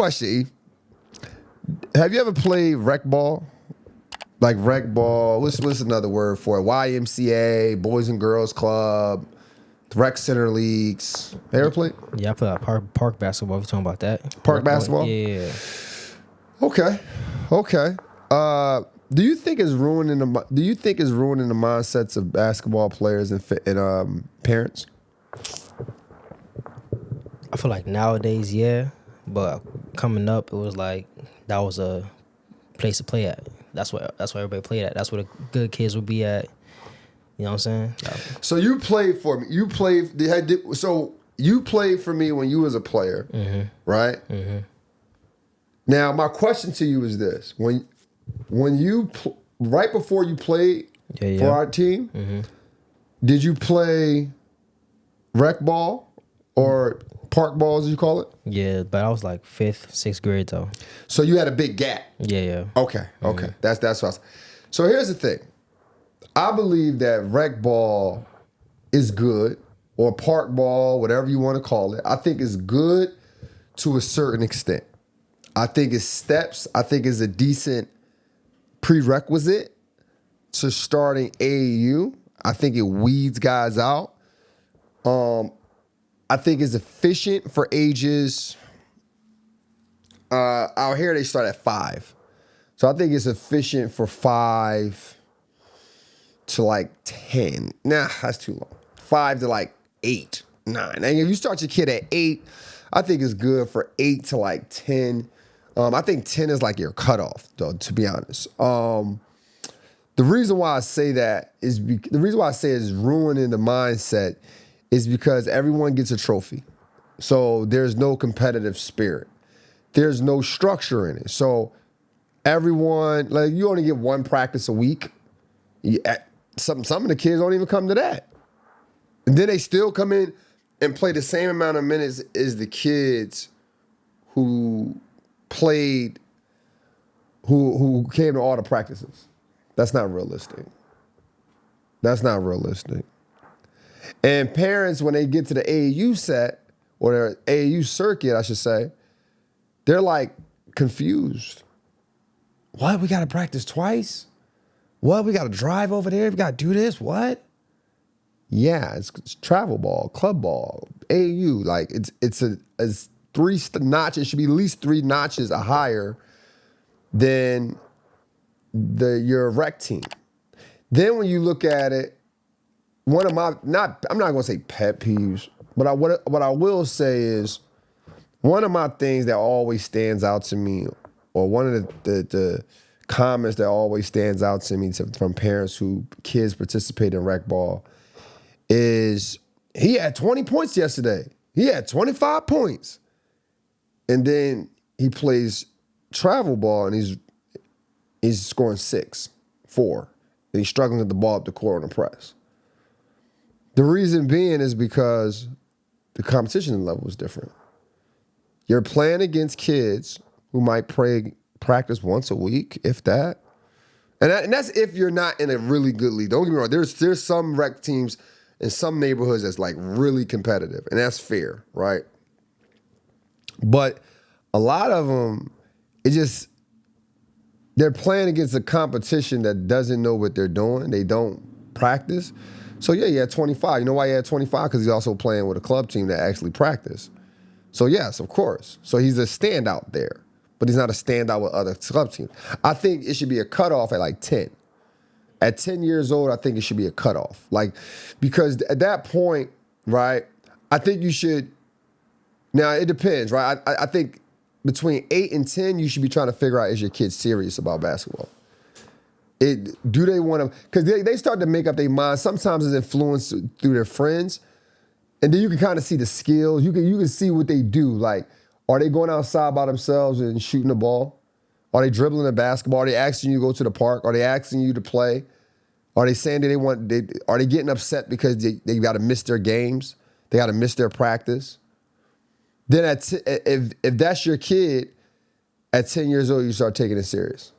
question, E. Have you ever played rec ball? Like rec ball, what's another word for it? YMCA, Boys and Girls Club, rec center leagues. Have you ever played? Yeah, I play like park basketball. We're talking about that. Park basketball? Yeah. Okay. Do you think it's ruining the mindsets of basketball players and parents? I feel like nowadays, yeah, but coming up, it was like that was a place to play at. That's where everybody played at. That's where the good kids would be at. You know what I'm saying? So you played for me. So you played for me when you was a player, right? Mm-hmm. Now my question to you is this: when you right before you played for our team, did you play rec ball or park ball, as you call it? Yeah, but I was like 5th, 6th grade though. So you had a big gap. Yeah. Okay. That's what I was. So here's the thing. I believe that rec ball is good, or park ball, whatever you want to call it. I think it's good to a certain extent. I think it's steps. I think it's a decent prerequisite to starting AAU. I think it weeds guys out. I think it's efficient for ages. Out here they start at 5. So I think it's efficient for 5 to like 10. Nah, that's too long. 5 to like 8, 9. And if you start your kid at 8, I think it's good for 8 to like 10. I think 10 is like your cutoff, though, to be honest. The reason why I say that is the reason why I say it's ruining the mindset is because everyone gets a trophy. So there's no competitive spirit. There's no structure in it. So everyone, like, you only get one practice a week. Some of the kids don't even come to that. And then they still come in and play the same amount of minutes as the kids who played, who came to all the practices. That's not realistic. And parents, when they get to the AAU set, or their AAU circuit, I should say, they're like confused. What? We got to practice twice? What? We got to drive over there? We got to do this? What? Yeah, it's travel ball, club ball, AAU. Like, it's 3 notches. It should be at least 3 notches higher than your rec team. Then when you look at it, one of my, I'm not going to say pet peeves, but what I will say is, one of my things that always stands out to me, or one of the comments that always stands out to me from parents who kids participate in rec ball, is he had 20 points yesterday. He had 25 points. And then he plays travel ball and he's scoring 6, 4. And he's struggling with the ball up the court on the press. The reason being is because the competition level is different. You're playing against kids who might practice once a week, if that. And that's if you're not in a really good league. Don't get me wrong. There's some rec teams in some neighborhoods that's like really competitive, and that's fair, right? But a lot of them, they're playing against a competition that doesn't know what they're doing. They don't practice. So yeah, he had 25. You know why he had 25? Because he's also playing with a club team that actually practice. So yes, of course. So he's a standout there, but he's not a standout with other club teams. I think it should be a cutoff at like 10. At 10 years old, I think it should be a cutoff. Like, because at that point, right, I think you should, now it depends, right? I think between 8 and 10, you should be trying to figure out, is your kid serious about basketball? Do they want to, because they start to make up their mind. Sometimes it's influenced through their friends. And then you can kind of see the skills. You can see what they do. Like, are they going outside by themselves and shooting the ball? Are they dribbling a basketball? Are they asking you to go to the park? Are they asking you to play? Are they saying that are they getting upset because they got to miss their games? They got to miss their practice? Then if that's your kid, at 10 years old, you start taking it serious.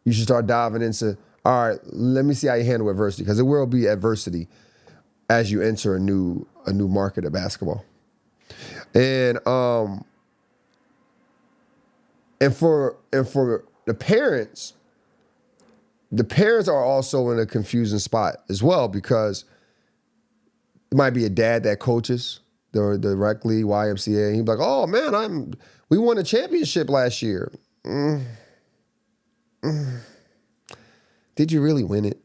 You should start diving into, all right, let me see how you handle adversity, because there will be adversity as you enter a new market of basketball. And And for the parents are also in a confusing spot as well, because it might be a dad that coaches the rec league, YMCA. He'd be like, "Oh man, we won a championship last year." Did you really win it?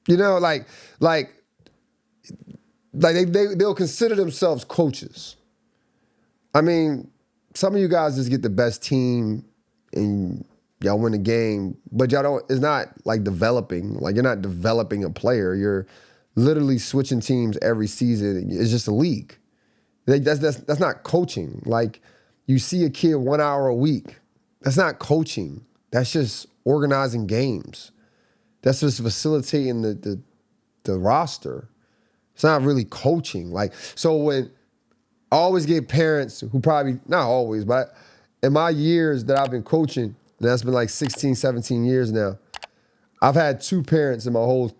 You know, they'll consider themselves coaches. I mean, some of you guys just get the best team and y'all win a game, but y'all don't. It's not like developing. Like, you're not developing a player. You're literally switching teams every season. It's just a league. That's not coaching. Like, you see a kid 1 hour a week. That's not coaching. That's just organizing games. That's just facilitating the roster. It's not really coaching. Like, so when I always get parents who probably, not always, but in my years that I've been coaching, and that's been like 16, 17 years now, I've had 2 parents in my whole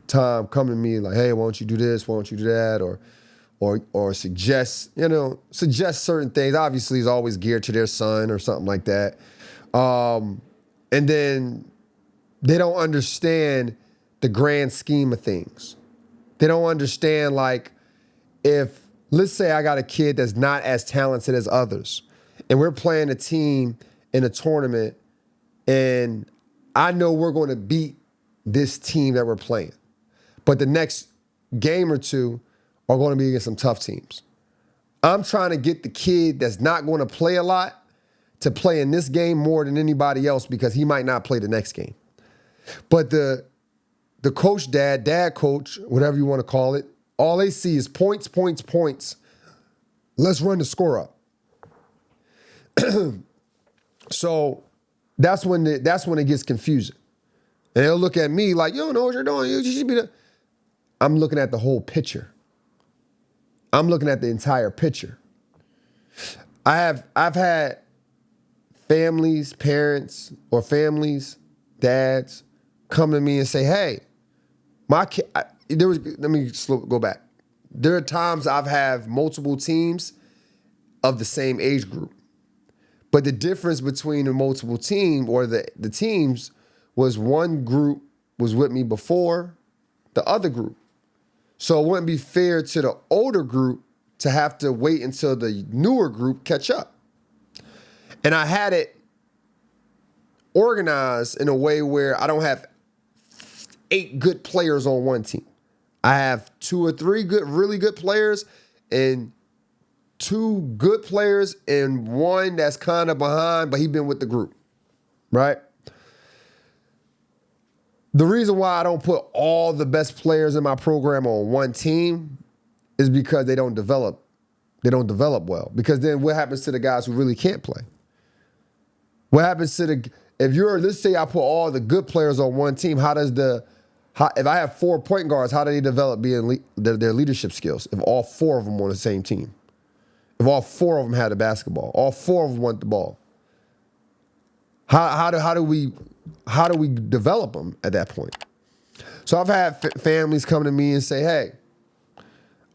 time come to me like, "Hey, why don't you do this? Why don't you do that?" Or suggest certain things. Obviously, it's always geared to their son or something like that. And then they don't understand the grand scheme of things. They don't understand, like, if, let's say I got a kid that's not as talented as others, and we're playing a team in a tournament, and I know we're going to beat this team that we're playing, but the next game or two are going to be against some tough teams. I'm trying to get the kid that's not going to play a lot to play in this game more than anybody else, because he might not play the next game. But the coach dad coach, whatever you want to call it, all they see is points, points, points. Let's run the score up. So that's when it gets confusing. And they'll look at me like, "You don't know what you're doing. You should be I'm looking at the whole picture. I'm looking at the entire picture. I've had parents, dads, come to me and say, "Hey, my kid," let me go back. There are times I've had multiple teams of the same age group. But the difference between the multiple team or the teams was one group was with me before the other group. So it wouldn't be fair to the older group to have to wait until the newer group catch up. And I had it organized in a way where I don't have 8 good players on one team. I have 2 or 3 really good players, and 2 good players and 1 that's kind of behind, but he's been with the group, right? The reason why I don't put all the best players in my program on one team is because they don't develop. They don't develop well. Because then what happens to the guys who really can't play? What happens to let's say I put all the good players on one team, if I have 4 point guards, how do they develop their leadership skills if all 4 of them on the same team? If all 4 of them had the basketball, all 4 of them want the ball, how do we develop them at that point? So I've had families come to me and say, "Hey,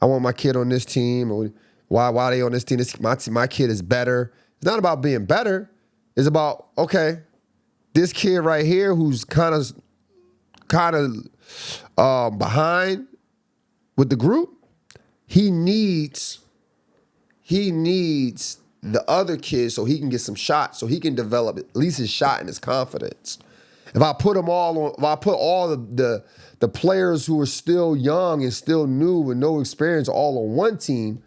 I want my kid on this team." Or, why are they on this team? My kid is better. It's not about being better. It's about, okay, this kid right here who's kind of behind with the group, he needs the other kid so he can get some shots, so he can develop at least his shot and his confidence. If I put all the players who are still young and still new with no experience all on one team,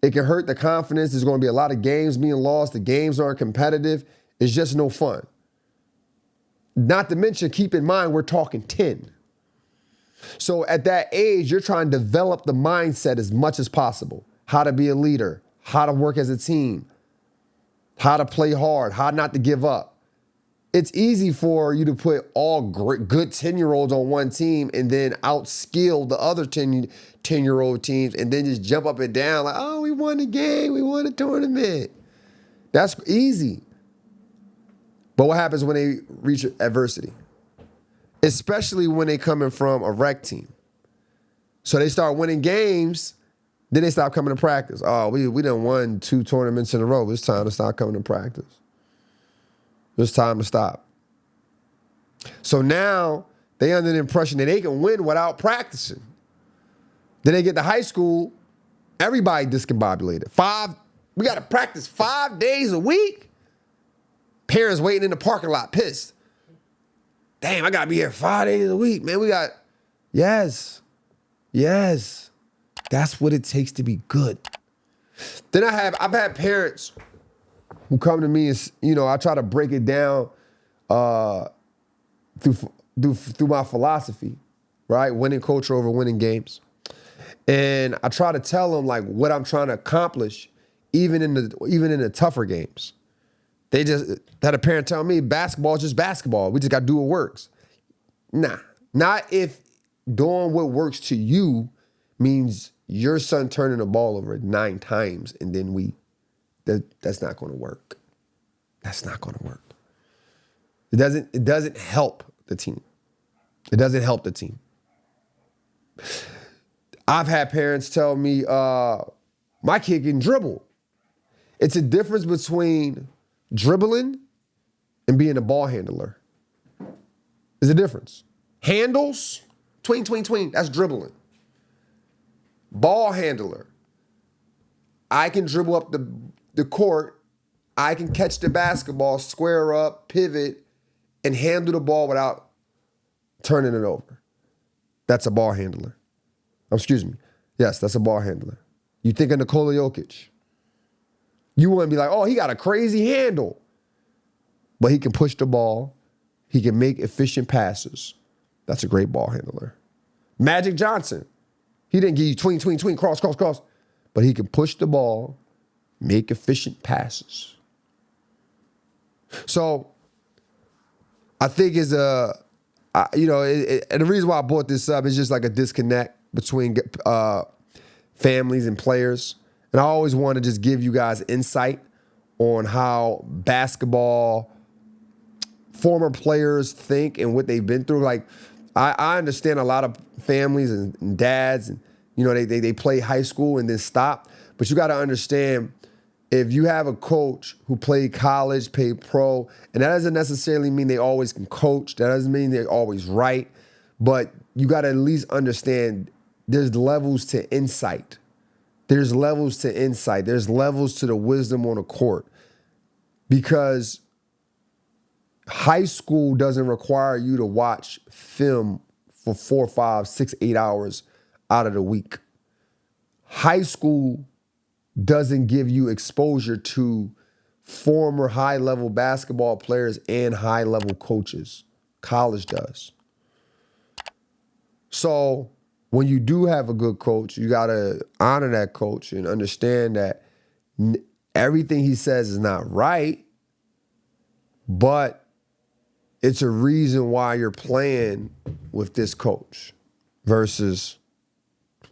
it can hurt the confidence. There's going to be a lot of games being lost. The games aren't competitive. It's just no fun. Not to mention, keep in mind, we're talking 10. So at that age, you're trying to develop the mindset as much as possible. How to be a leader, how to work as a team, how to play hard, how not to give up. It's easy for you to put all good 10-year-olds on one team and then outskill the other 10-year-old teams and then just jump up and down like, "Oh, we won the game, we won the tournament." That's easy. But what happens when they reach adversity? Especially when they coming from a rec team. So they start winning games, then they stop coming to practice. "Oh, we done won 2 tournaments in a row. It's time to start coming to practice." It's time to stop. So now they under the impression that they can win without practicing. Then they get to high school, everybody discombobulated. We got to practice 5 days a week. Parents waiting in the parking lot, pissed. Damn, I got to be here 5 days a week, man. Yes. That's what it takes to be good. Then I've had parents who come to me and, I try to break it down through my philosophy, right? Winning culture over winning games. And I try to tell them like what I'm trying to accomplish, even in the tougher games. They just had a parent tell me basketball is just basketball. We just got to do what works. Nah, not if doing what works to you means your son turning the ball over 9 times and then that's not going to work. That's not going to work. It doesn't help the team. It doesn't help the team. I've had parents tell me, my kid can dribble. It's a difference between dribbling and being a ball handler. There's a difference. Handles, tween, that's dribbling. Ball handler. I can dribble up the court. I can catch the basketball, square up, pivot, and handle the ball without turning it over. That's a ball handler. Excuse me. Yes, that's a ball handler. You think of Nikola Jokic. You wouldn't be like, oh, he got a crazy handle. But he can push the ball. He can make efficient passes. That's a great ball handler. Magic Johnson. He didn't give you tween, cross. But he can push the ball, make efficient passes. So I think and the reason why I brought this up is just like a disconnect between families and players. And I always want to just give you guys insight on how basketball former players think and what they've been through. Like, I understand a lot of families and dads, and they play high school and then stop. But you got to understand, if you have a coach who played college, played pro, and that doesn't necessarily mean they always can coach. That doesn't mean they're always right. But you got to at least understand there's levels to insight. There's levels to insight. There's levels to the wisdom on the court. Because high school doesn't require you to watch film for 4, 5, 6, 8 hours out of the week. High school doesn't give you exposure to former high-level basketball players and high-level coaches. College does. So when you do have a good coach, you got to honor that coach and understand that everything he says is not right, but it's a reason why you're playing with this coach versus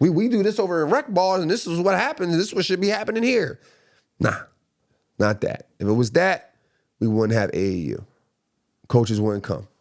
we do this over in rec balls and this is what happens. This is what should be happening here. Nah, not that. If it was that, we wouldn't have AAU. Coaches wouldn't come.